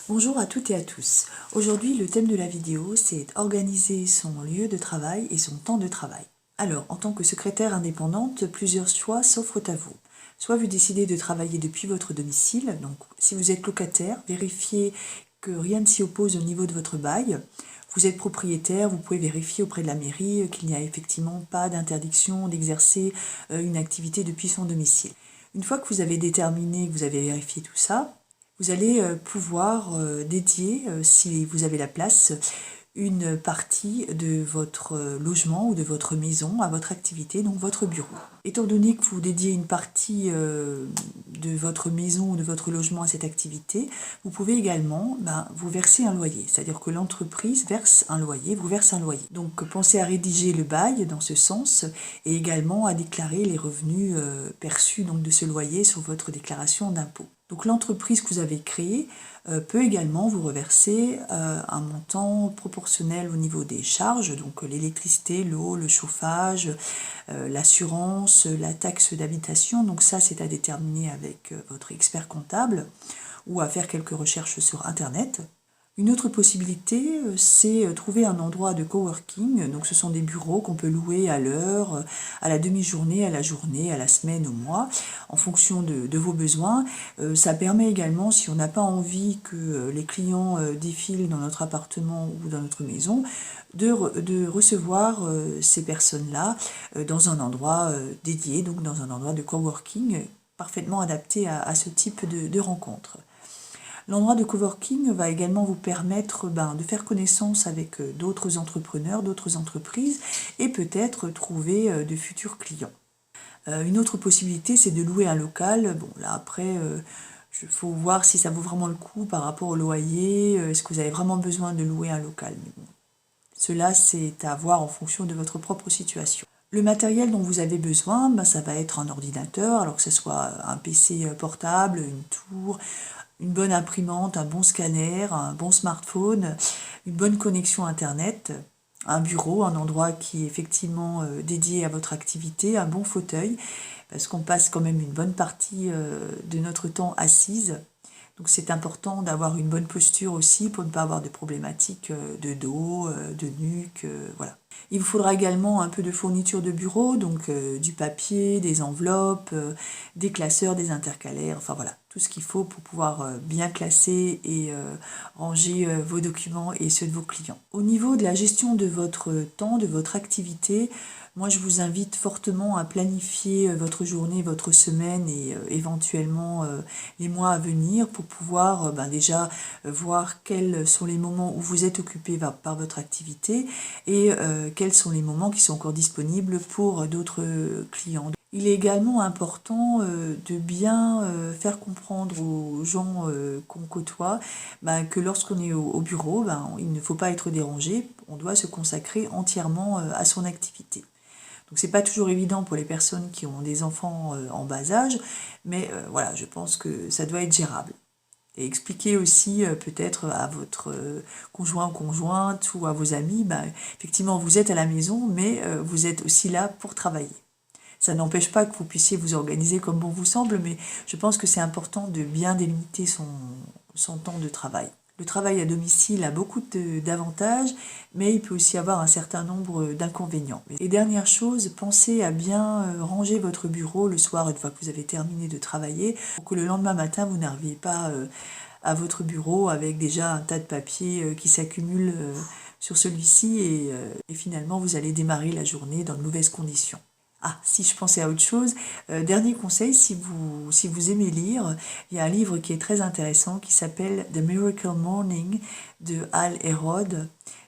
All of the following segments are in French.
Bonjour à toutes et à tous. Aujourd'hui, le thème de la vidéo, c'est organiser son lieu de travail et son temps de travail. Alors, en tant que secrétaire indépendante, plusieurs choix s'offrent à vous. Soit vous décidez de travailler depuis votre domicile, donc si vous êtes locataire, vérifiez que rien ne s'y oppose au niveau de votre bail. Vous êtes propriétaire, vous pouvez vérifier auprès de la mairie qu'il n'y a effectivement pas d'interdiction d'exercer une activité depuis son domicile. Une fois que vous avez déterminé, que vous avez vérifié tout ça, vous allez pouvoir dédier, si vous avez la place, une partie de votre logement ou de votre maison à votre activité, donc votre bureau. Étant donné que vous dédiez une partie de votre maison ou de votre logement à cette activité, vous pouvez également vous verser un loyer. C'est-à-dire que l'entreprise verse un loyer, vous verse un loyer. Donc pensez à rédiger le bail dans ce sens et également à déclarer les revenus perçus donc, de ce loyer sur votre déclaration d'impôt. Donc l'entreprise que vous avez créée peut également vous reverser un montant proportionnel au niveau des charges, donc l'électricité, l'eau, le chauffage, l'assurance, la taxe d'habitation. Donc ça, c'est à déterminer avec votre expert comptable ou à faire quelques recherches sur Internet. Une autre possibilité, c'est trouver un endroit de coworking. Donc ce sont des bureaux qu'on peut louer à l'heure, à la demi-journée, à la journée, à la semaine, au mois, en fonction de vos besoins. Ça permet également, si on n'a pas envie que les clients défilent dans notre appartement ou dans notre maison, de recevoir ces personnes-là dans un endroit dédié, donc dans un endroit de coworking parfaitement adapté à ce type de rencontre. L'endroit de coworking va également vous permettre de faire connaissance avec d'autres entrepreneurs, d'autres entreprises et peut-être trouver de futurs clients. Une autre possibilité, c'est de louer un local. Bon, là après, il faut voir si ça vaut vraiment le coup par rapport au loyer. Est-ce que vous avez vraiment besoin de louer un local? Mais bon, cela, c'est à voir en fonction de votre propre situation. Le matériel dont vous avez besoin, ça va être un ordinateur, alors que ce soit un PC portable, une tour, une bonne imprimante, un bon scanner, un bon smartphone, une bonne connexion Internet, un bureau, un endroit qui est effectivement dédié à votre activité, un bon fauteuil, parce qu'on passe quand même une bonne partie de notre temps assise. Donc c'est important d'avoir une bonne posture aussi pour ne pas avoir de problématiques de dos, de nuque, voilà. Il vous faudra également un peu de fourniture de bureau, donc du papier, des enveloppes, des classeurs, des intercalaires, enfin voilà, tout ce qu'il faut pour pouvoir bien classer et ranger vos documents et ceux de vos clients. Au niveau de la gestion de votre temps, de votre activité, moi je vous invite fortement à planifier votre journée, votre semaine et éventuellement les mois à venir pour pouvoir déjà voir quels sont les moments où vous êtes occupé par votre activité et quels sont les moments qui sont encore disponibles pour d'autres clients. Il est également important de bien faire comprendre aux gens qu'on côtoie que lorsqu'on est au bureau, il ne faut pas être dérangé, on doit se consacrer entièrement à son activité. Donc c'est pas toujours évident pour les personnes qui ont des enfants en bas âge, mais voilà, je pense que ça doit être gérable. Et expliquer aussi peut-être à votre conjoint ou conjointe ou à vos amis, effectivement vous êtes à la maison, mais vous êtes aussi là pour travailler. Ça n'empêche pas que vous puissiez vous organiser comme bon vous semble, mais je pense que c'est important de bien délimiter son temps de travail. Le travail à domicile a beaucoup d'avantages, mais il peut aussi avoir un certain nombre d'inconvénients. Et dernière chose, pensez à bien ranger votre bureau le soir une fois que vous avez terminé de travailler, pour que le lendemain matin, vous n'arriviez pas à votre bureau avec déjà un tas de papiers qui s'accumulent sur celui-ci et finalement vous allez démarrer la journée dans de mauvaises conditions. Ah, si je pensais à autre chose, dernier conseil, si vous aimez lire, il y a un livre qui est très intéressant qui s'appelle The Miracle Morning de Hal Elrod.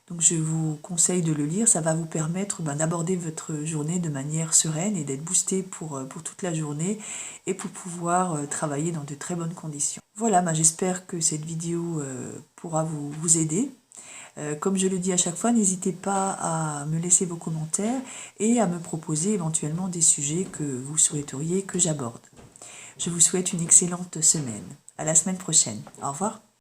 Donc je vous conseille de le lire, ça va vous permettre d'aborder votre journée de manière sereine et d'être boosté pour toute la journée et pour pouvoir travailler dans de très bonnes conditions. Voilà, j'espère que cette vidéo pourra vous aider. Comme je le dis à chaque fois, n'hésitez pas à me laisser vos commentaires et à me proposer éventuellement des sujets que vous souhaiteriez que j'aborde. Je vous souhaite une excellente semaine. À la semaine prochaine. Au revoir.